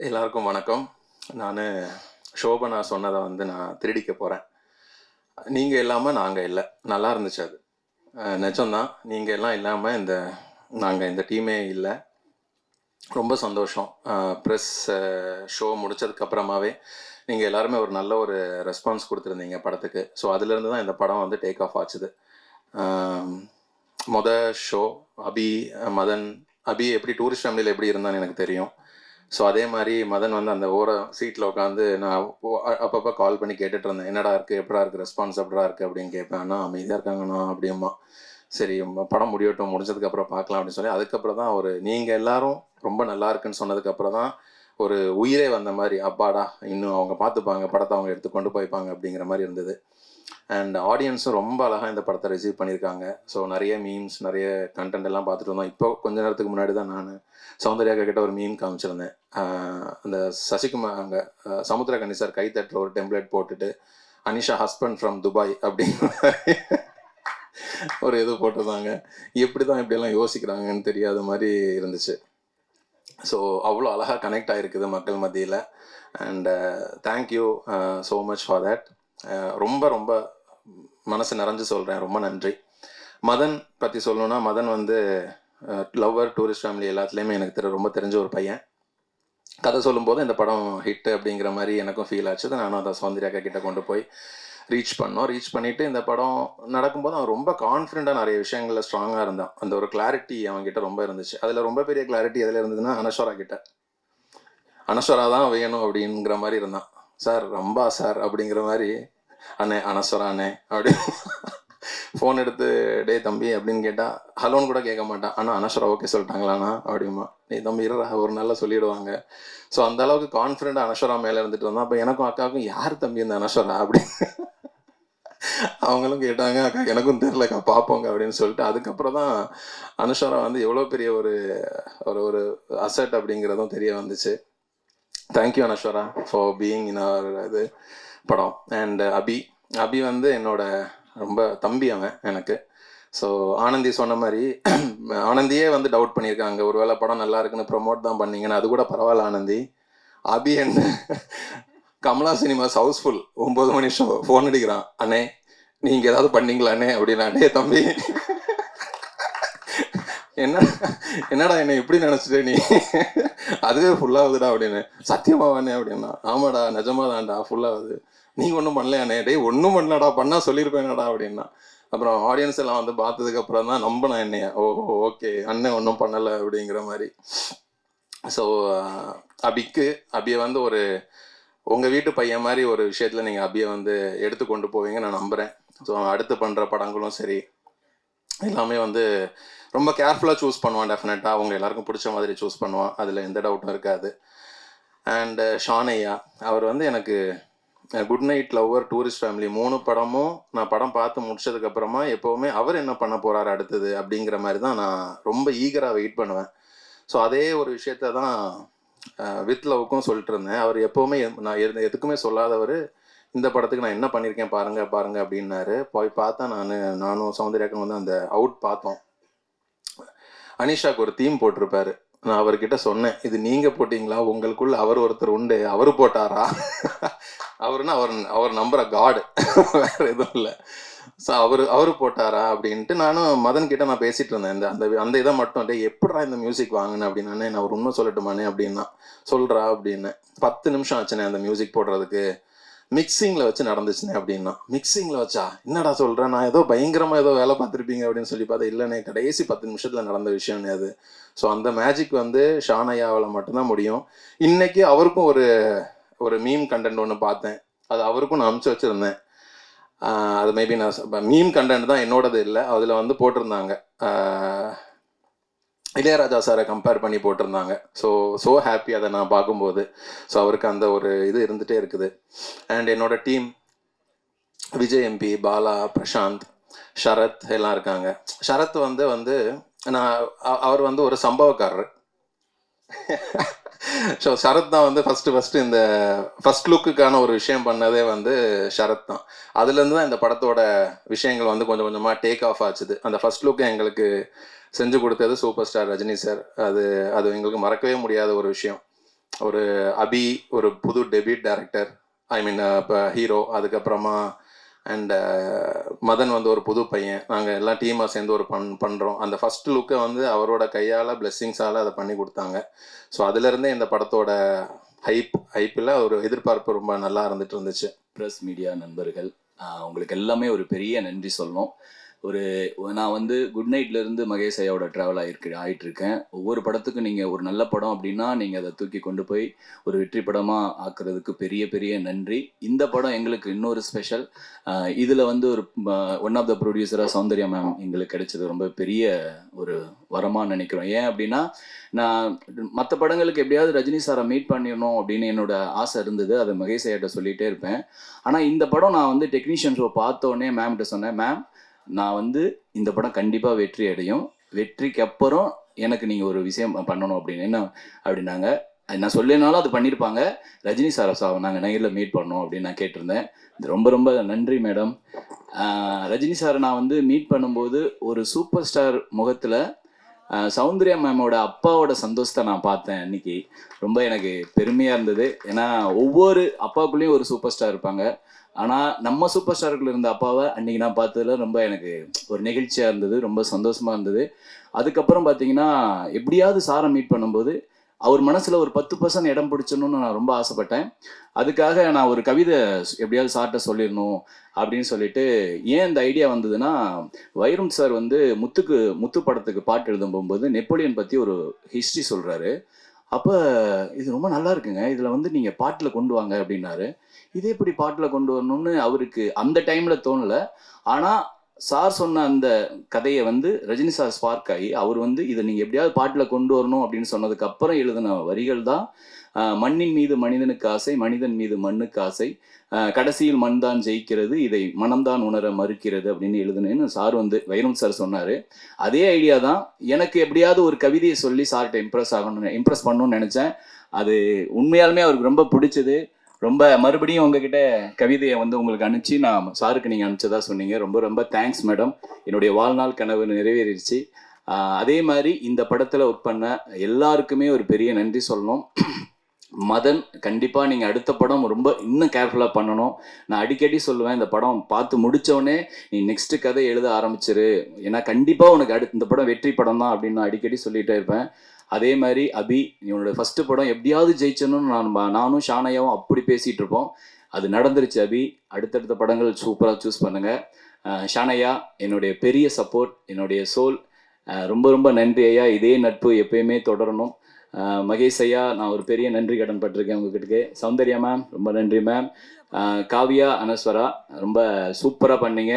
எல்லாருக்கும் வணக்கம். நான் ஷோபனா சொன்னதை நான் திருடிக்க போகிறேன். நீங்கள் இல்லாமல் நாங்கள் இல்லை. நல்லா இருந்துச்சு அது. நிஜம்தான். நீங்கள் எல்லாம் இல்லாமல் நாங்கள் இந்த டீமே இல்லை. ரொம்ப சந்தோஷம். ப்ரெஸ் ஷோ முடித்ததுக்கப்புறமாவே நீங்கள் எல்லாருமே ஒரு நல்ல ஒரு ரெஸ்பான்ஸ் கொடுத்துருந்தீங்க படத்துக்கு. ஸோ அதுலேருந்து தான் இந்த படம் டேக் ஆஃப் ஆச்சுது. ஷோ மதன் அபி எப்படி டூரிஸ்ட் ஃபேமிலியில் எப்படி இருந்தான்னு எனக்கு தெரியும். ஸோ அதே மாதிரி மதன் அந்த சீட்டில் உட்காந்து நான் அப்பப்போ கால் பண்ணி கேட்டுட்டு இருந்தேன், என்னடா இருக்குது, எப்படா இருக்குது, ரெஸ்பான்ஸ் எப்படா இருக்குது அப்படின்னு கேட்பேன். அண்ணா அமைதியாக இருக்காங்கண்ணா அப்படியம்மா. சரி படம் முடியட்டும், முடிஞ்சதுக்கப்புறம் பார்க்கலாம் அப்படின்னு சொல்லி அதுக்கப்புறம் தான் நீங்கள் எல்லாரும் ரொம்ப நல்லா இருக்குன்னு சொன்னதுக்கப்புறம் தான் ஒரு உயிரே வந்த மாதிரி, அப்பாடா இன்னும் அவங்க பார்த்துப்பாங்க படத்தை, அவங்க எடுத்து கொண்டு போய்ப்பாங்க அப்படிங்கிற மாதிரி இருந்தது. அண்ட் ஆடியன்ஸும் ரொம்ப அழகாக இந்த படத்தை ரிசீவ் பண்ணியிருக்காங்க. ஸோ நிறைய மீம்ஸ், நிறைய கண்டென்ட் எல்லாம் பார்த்துட்டு இருந்தோம். இப்போ கொஞ்ச நேரத்துக்கு முன்னாடி தான் நான் சௌந்தர்யா கிட்ட ஒரு மீம் காமிச்சிருந்தேன். அந்த சசிகுமார் அங்கே சமுத்திரகனி சார் கைத்தட்டில் ஒரு டெம்ப்ளேட் போட்டுட்டு அனிஷா ஹஸ்பண்ட் ஃப்ரம் துபாய் அப்படிங்கிற ஒரு இது போட்டிருந்தாங்க. எப்படி தான் இப்படியெல்லாம் யோசிக்கிறாங்கன்னு தெரியாத மாதிரி இருந்துச்சு. ஸோ அவ்வளோ அழகாக கனெக்ட் ஆகிருக்குது மக்கள் மத்தியில். And thank you so much for that. ரொம்ப ரொம்ப மனசு நிறைஞ்சு சொல்கிறேன், ரொம்ப நன்றி. மதன் பற்றி சொல்லணுன்னா, மதன் லவ்வர், டூரிஸ்ட் ஃபேமிலி எல்லாத்துலேயுமே எனக்கு ரொம்ப தெரிஞ்ச ஒரு பையன். கதை சொல்லும்போது இந்த படம் ஹிட் அப்படிங்கிற மாதிரி எனக்கும் ஃபீல் ஆச்சு. நானும் அதை சௌந்தர்யா கிட்ட கொண்டு போய் ரீச் பண்ணிவிட்டு இந்த படம் நடக்கும்போது அவன் ரொம்ப கான்ஃபிடென்ட்டாக நிறைய விஷயங்களில் ஸ்ட்ராங்காக இருந்தான். அந்த ஒரு கிளாரிட்டி அவன்கிட்ட ரொம்ப இருந்துச்சு. அதில் ரொம்ப பெரிய கிளாரிட்டி எதில் இருந்ததுன்னா அனஸ்வரா கிட்ட. அனஸ்வரா தான் வேணும் அப்படிங்கிற மாதிரி இருந்தான். சார் ரம்பா சார் அப்படிங்கிற மாதிரி, அண்ணே அனஸ்வரா அண்ணே அப்படி ஃபோன் எடுத்து டே தம்பி அப்படின்னு கேட்டால் ஹலோன்னு கூட கேட்க மாட்டான். அண்ணா அனஸ்வரா ஓகே சொல்லிட்டாங்களாண்ணா அப்படிமா. நீ தம்பி இருறா ஒரு நல்லா சொல்லிடுவாங்க. ஸோ அந்த அளவுக்கு கான்ஃபிடென்ட் அனஸ்வரா மேலே இருந்துட்டு இருந்தான். அப்போ எனக்கும் அக்காவுக்கும் யார் தம்பி இந்த அனஸ்வரா அப்படி அவங்களும் கேட்டாங்க. அக்கா எனக்கும் தெரிலக்கா பார்ப்போங்க அப்படின்னு சொல்லிட்டு அதுக்கப்புறம் தான் அனுஸ்வரா எவ்வளோ பெரிய ஒரு ஒரு அசட் அப்படிங்கிறதும் தெரிய வந்துச்சு. Thank you Anaswara for being in our இது படம். அண்ட் அபி என்னோட ரொம்ப தம்பி அவன் எனக்கு. ஸோ ஆனந்தி சொன்ன மாதிரி ஆனந்தியே டவுட் பண்ணியிருக்காங்க, ஒரு வேளை படம் நல்லா இருக்குன்னு ப்ரொமோட் தான் பண்ணீங்கன்னு. அது கூட பரவாயில்ல ஆனந்தி. அபி என்ன கமலா சினிமாஸ் ஹவுஸ்ஃபுல் 9 மணி ஷோ ஃபோன் அடிக்கிறான், அண்ணே நீங்கள் ஏதாவது பண்ணீங்களாண்ணே அப்படின்னா. டே தம்பி என்னடா என்ன எப்படி நினச்சிட்டே நீ, அதுவே ஃபுல்லாகுதுடா அப்படின்னு. சத்தியமாவானே அப்படின்னா. ஆமாடா நிஜமாதான்டா ஃபுல்லாகுது. நீங்கள் ஒன்றும் பண்ணலையாண்ணே. டே ஒன்றும் பண்ணலடா, பண்ணால் சொல்லியிருப்பேனடா அப்படின்னா. அப்புறம் ஆடியன்ஸ் எல்லாம் பார்த்ததுக்கப்புறம் தான் நம்பினேன் என்னைய. ஓஹோ ஓகே அண்ணன் ஒன்றும் பண்ணலை அப்படிங்கிற மாதிரி. ஸோ அபியை ஒரு உங்கள் வீட்டு பையன் மாதிரி ஒரு விஷயத்தில் நீங்கள் அபியை எடுத்து கொண்டு போவீங்க நான் நம்புகிறேன். ஸோ அடுத்து பண்ணுற படங்களும் சரி எல்லாமே ரொம்ப கேர்ஃபுல்லாக சூஸ் பண்ணுவான். டெஃபினட்டாக அவங்க எல்லாருக்கும் பிடிச்ச மாதிரி சூஸ் பண்ணுவான், அதில் எந்த டவுட்டும் இருக்காது. அண்டு ஷானையா அவர் எனக்கு good night, lover, tourist family 3 படமும் நான் படம் பார்த்து முடிச்சதுக்கப்புறமா எப்போவுமே அவர் என்ன பண்ண போகிறார் அடுத்தது அப்படிங்கிற மாதிரி தான் நான் ரொம்ப ஈகராக வெயிட் பண்ணுவேன். ஸோ அதே ஒரு விஷயத்த தான் வித் லவ்வுக்கும் சொல்லிட்டு இருந்தேன். அவர் எப்போவுமே நான் எதுக்குமே சொல்லாதவர், இந்த படத்துக்கு நான் என்ன பண்ணியிருக்கேன் பாருங்க அப்படின்னாரு. போய் பார்த்தா நானும் சௌந்தர்யாக்கும் அந்த அவுட் பார்த்தோம். அனிஷாக்கு ஒரு தீம் போட்டிருப்பாரு. நான் அவர்கிட்ட சொன்னேன், இது நீங்கள் போட்டிங்களா, உங்களுக்குள்ள அவர் ஒருத்தர் உண்டு, அவர் போட்டாரா அவருன்னா அவர் நம்புற காடு வேற எதுவும் இல்லை. ஸோ அவரு போட்டாரா அப்படின்ட்டு நானும் மதன் கிட்ட நான் பேசிட்டு இருந்தேன். அந்த இதை மட்டும் எப்படா இந்த மியூசிக் வாங்கினேன் அப்படின்னானே. நான் ஒரு உண்மை சொல்லட்டுமானே அப்படின்னா. சொல்றா அப்படின்னு. 10 நிமிஷம் ஆச்சுனே அந்த மியூசிக் போடுறதுக்கு. மிக்சிங்கில் வச்சு நடந்துச்சுனே அப்படின்னா. மிக்சிங்கில் வச்சா என்னடா சொல்கிறேன், நான் ஏதோ பயங்கரமாக ஏதோ வேலை பார்த்துருப்பீங்க அப்படின்னு சொல்லி பார்த்தா இல்லைண்ணே, கடைசி 10 நிமிஷத்தில் நடந்த விஷயம்னே அது. ஸோ அந்த மேஜிக் ஷானையாவில் மட்டும்தான் முடியும். இன்னைக்கு அவருக்கும் ஒரு மீம் கண்டென்ட் ஒன்று பார்த்தேன், அது அவருக்கும் நான் அனுப்பிச்சு வச்சுருந்தேன். அது மேபி நான் மீம் கண்டென்ட் தான் என்னோடது இல்லை, அதில் போட்டிருந்தாங்க இளையராஜா சாரை கம்பேர் பண்ணி போட்டிருந்தாங்க. ஸோ ஹாப்பி அதை நான் பார்க்கும்போது. ஸோ அவருக்கு அந்த ஒரு இது இருந்துகிட்டே இருக்குது. அண்ட் என்னோட டீம் விஜய் எம்பி, பாலா, பிரசாந்த், ஷரத் எல்லாம் இருக்காங்க. ஷரத் நான் அவர் ஒரு சம்பவக்காரர். ஸோ ஷரத் தான் ஃபஸ்ட்டு இந்த ஃபஸ்ட் லுக்குக்கான ஒரு விஷயம் பண்ணதே ஷரத் தான். அதுலேருந்து தான் இந்த படத்தோட விஷயங்கள் கொஞ்சம் கொஞ்சமாக டேக் ஆஃப் ஆச்சுது. அந்த ஃபஸ்ட் லுக்கு எங்களுக்கு செஞ்சு கொடுத்தது சூப்பர் ஸ்டார் ரஜினி சார். அது எங்களுக்கு மறக்கவே முடியாத ஒரு விஷயம். ஒரு அபி ஒரு புது டெபியூட் டைரக்டர், ஐ மீன் இப்போ ஹீரோ. அதுக்கப்புறமா அண்ட் மதன் வந்து ஒரு புது பையன். நாங்கள் எல்லாம் டீமாக சேர்ந்து ஒரு பண்ணுறோம். அந்த ஃபஸ்ட் லுக்கை வந்து அவரோட கையால் பிளெஸ்ஸிங்ஸால் அதை பண்ணி கொடுத்தாங்க. ஸோ அதுலேருந்தே இந்த படத்தோட ஹைப்பில் ஒரு எதிர்பார்ப்பு ரொம்ப நல்லா இருந்துச்சு. ப்ரெஸ் மீடியா நண்பர்கள் உங்களுக்கு எல்லாமே ஒரு பெரிய நன்றி சொல்லணும். நான் வந்து குட் நைட்லேருந்து மகேஷ் ஐயாவோட ட்ராவல் ஆகிட்டுருக்கேன். ஒவ்வொரு படத்துக்கும் நீங்கள் ஒரு நல்ல படம் அப்படின்னா நீங்கள் அதை தூக்கி கொண்டு போய் ஒரு வெற்றி படமாக ஆக்குறதுக்கு பெரிய பெரிய நன்றி. இந்த படம் எங்களுக்கு இன்னொரு ஸ்பெஷல். இதில் வந்து ஒரு ஒன் ஆஃப் த ப்ரொடியூசராக சௌந்தர்யா மேம் எங்களுக்கு கிடைச்சது ரொம்ப பெரிய ஒரு வரமாக நினைக்கிறோம். ஏன் அப்படின்னா நான் மற்ற படங்களுக்கு எப்படியாவது ரஜினி சாரை மீட் பண்ணிடணும் அப்படின்னு என்னோட ஆசை இருந்தது. அதை மகேஷ் ஐயாட்ட சொல்லிகிட்டே இருப்பேன். ஆனால் இந்த படம் நான் வந்து டெக்னீஷியன் ஷோ பார்த்தோன்னே மேம்கிட்ட சொன்னேன், மேம் நான் வந்து இந்த படம் கண்டிப்பாக வெற்றி அடையும், வெற்றிக்கு அப்புறம் எனக்கு நீங்கள் ஒரு விஷயம் பண்ணணும் அப்படின்னு. என்ன அப்படின்னாங்க, நான் சொல்லினாலும் அது பண்ணியிருப்பாங்க. ரஜினி சாரை நாங்கள் நேரில் மீட் பண்ணோம் அப்படின்னு நான் கேட்டிருந்தேன். ரொம்ப ரொம்ப நன்றி மேடம். ரஜினி சாரை நான் வந்து மீட் பண்ணும்போது ஒரு சூப்பர் ஸ்டார் முகத்தில் சௌந்தர்யா மேமோட அப்பாவோட சந்தோஷத்தை நான் பார்த்தேன் அன்னைக்கு. ரொம்ப எனக்கு பெருமையாக இருந்தது. ஏன்னா ஒவ்வொரு அப்பாவுக்குள்ளேயும் ஒரு சூப்பர் ஸ்டார் இருப்பாங்க. ஆனால் நம்ம சூப்பர் ஸ்டாருக்குள்ள இருந்த அப்பாவை அன்றைக்கி நான் பார்த்ததுல ரொம்ப எனக்கு ஒரு நெகிழ்ச்சியாக இருந்தது, ரொம்ப சந்தோஷமாக இருந்தது. அதுக்கப்புறம் பார்த்தீங்கன்னா எப்படியாவது சாரை மீட் பண்ணும்போது அவர் மனசில் ஒரு 10% இடம் பிடிச்சணும்னு நான் ரொம்ப ஆசைப்பட்டேன். அதுக்காக நான் ஒரு கவிதை எப்படியாவது சார்ட்ட சொல்லிடணும் அப்படின்னு சொல்லிட்டு, ஏன் இந்த ஐடியா வந்ததுன்னா, வைரம் சார் வந்து முத்து படத்துக்கு பாட்டு எழுதும் போகும்போது நெப்போலியன் பற்றி ஒரு ஹிஸ்ட்ரி சொல்கிறாரு. அப்போ இது ரொம்ப நல்லா இருக்குங்க, இதில் வந்து நீங்கள் பாட்டில் கொண்டு வாங்க அப்படின்னாரு. இதே எப்படி பாட்டில் கொண்டு வரணும்னு அவருக்கு அந்த டைமில் தோணலை. ஆனால் சார் சொன்ன அந்த கதையை வந்து ரஜினி சார் ஸ்பார்க் ஆகி அவர் வந்து இதை நீங்கள் எப்படியாவது பாட்டில் கொண்டு வரணும் அப்படின்னு சொன்னதுக்கு அப்புறம் எழுதின வரிகள் தான் மண்ணின் மீது மனிதனுக்கு ஆசை, மனிதன் மீது மண்ணுக்கு ஆசை, கடைசியில் மண் தான் ஜெயிக்கிறது, இதை மனம்தான் உணர மறுக்கிறது அப்படின்னு எழுதுனேன்னு சார் வந்து வைரம் சார் சொன்னார். அதே ஐடியா தான் எனக்கு எப்படியாவது ஒரு கவிதையை சொல்லி சார்கிட்ட இம்ப்ரெஸ் பண்ணணும்னு நினச்சேன். அது உண்மையாலுமே அவருக்கு ரொம்ப பிடிச்சது. ரொம்ப மறுபடியும் உங்ககிட்ட கவிதையை வந்து உங்களுக்கு அனுப்பிச்சு நான் சாருக்கு நீங்கள் அனுப்பிச்சதா சொன்னீங்க. ரொம்ப ரொம்ப தேங்க்ஸ் மேடம். என்னுடைய வாழ்நாள் கனவு நிறைவேறிடுச்சு. அதே மாதிரி இந்த படத்தில் ஒர்க் பண்ண எல்லாருக்குமே ஒரு பெரிய நன்றி சொல்லணும். மதன், கண்டிப்பாக நீங்கள் அடுத்த படம் ரொம்ப இன்னும் கேர்ஃபுல்லாக பண்ணணும். நான் அடிக்கடி சொல்லுவேன், இந்த படம் பார்த்து முடித்தோடனே நீ நெக்ஸ்ட்டு கதை எழுத ஆரம்பிச்சிரு, ஏன்னா கண்டிப்பாக உனக்கு இந்த படம் வெற்றி படம் தான் அப்படின்னு நான் அடிக்கடி சொல்லிகிட்டே இருப்பேன். அதே மாதிரி அபி, என்னோட ஃபஸ்ட்டு படம் எப்படியாவது ஜெயிச்சணும்னு நானும் ஷானையாவும் அப்படி பேசிகிட்டு இருப்போம். அது நடந்துருச்சு அபி. அடுத்தடுத்த படங்கள் சூப்பராக சூஸ் பண்ணுங்கள். ஷானையா, என்னுடைய பெரிய சப்போர்ட், என்னுடைய சோல். ரொம்ப ரொம்ப நன்றி ஐயா. இதே நட்பு எப்பயுமே தொடரணும். மகேஷ் ஐயா, நான் ஒரு பெரிய நன்றி கடன் பட்டிருக்கேன் உங்ககிட்ட. சௌந்தர்யா மேம், ரொம்ப நன்றி மேம். காவியா, அனஸ்வரா, ரொம்ப சூப்பராக பண்ணீங்க.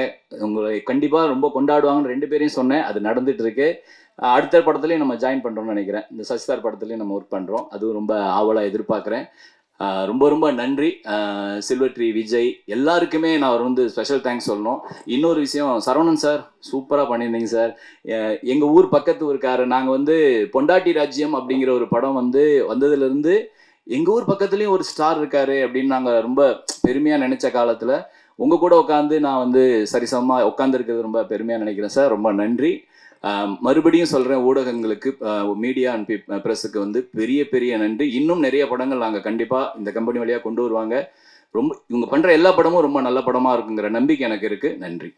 உங்களை கண்டிப்பாக ரொம்ப கொண்டாடுவாங்கன்னு 2 பேரையும் சொன்னேன். அது நடந்துட்டு இருக்கு. அடுத்த படத்துலையும் நம்ம ஜாயின் பண்ணுறோம்னு நினைக்கிறேன். இந்த சசிதார் படத்துலையும் நம்ம ஒர்க் பண்ணுறோம். அதுவும் ரொம்ப ஆவலாக எதிர்பார்க்குறேன். ரொம்ப ரொம்ப நன்றி. சில்வர் ட்ரீ விஜய் எல்லாருக்குமே நான் வந்து ஸ்பெஷல் தேங்க்ஸ் சொல்லணும். இன்னொரு விஷயம், சரவணன் சார் சூப்பராக பண்ணியிருந்தீங்க சார். எங்கள் ஊர் பக்கத்து ஊருக்காரு, நாங்கள் வந்து பொண்டாட்டி ராஜ்யம் அப்படிங்கிற ஒரு படம் வந்து வந்ததுலேருந்து எங்கள் ஊர் பக்கத்துலேயும் ஒரு ஸ்டார் இருக்காரு அப்படின்னு நாங்கள் ரொம்ப பெருமையாக நினச்ச காலத்தில் உங்கள் கூட உட்காந்து நான் வந்து சரிசமமாக உட்காந்துருக்கிறது ரொம்ப பெருமையாக நினைக்கிறேன் சார். ரொம்ப நன்றி. மறுபடியும் சொல்கிறேன், ஊடகங்களுக்கு, மீடியா அண்ட் ப்ரெஸ்ஸுக்கு வந்து பெரிய பெரிய நன்றி. இன்னும் நிறைய படங்கள் நாங்கள் கண்டிப்பாக இந்த கம்பெனி வழியாக கொண்டு வருவாங்க. ரொம்ப இவங்க பண்ணுற எல்லா படமும் ரொம்ப நல்ல படமாக இருக்குங்கிற நம்பிக்கை எனக்கு இருக்குது. நன்றி.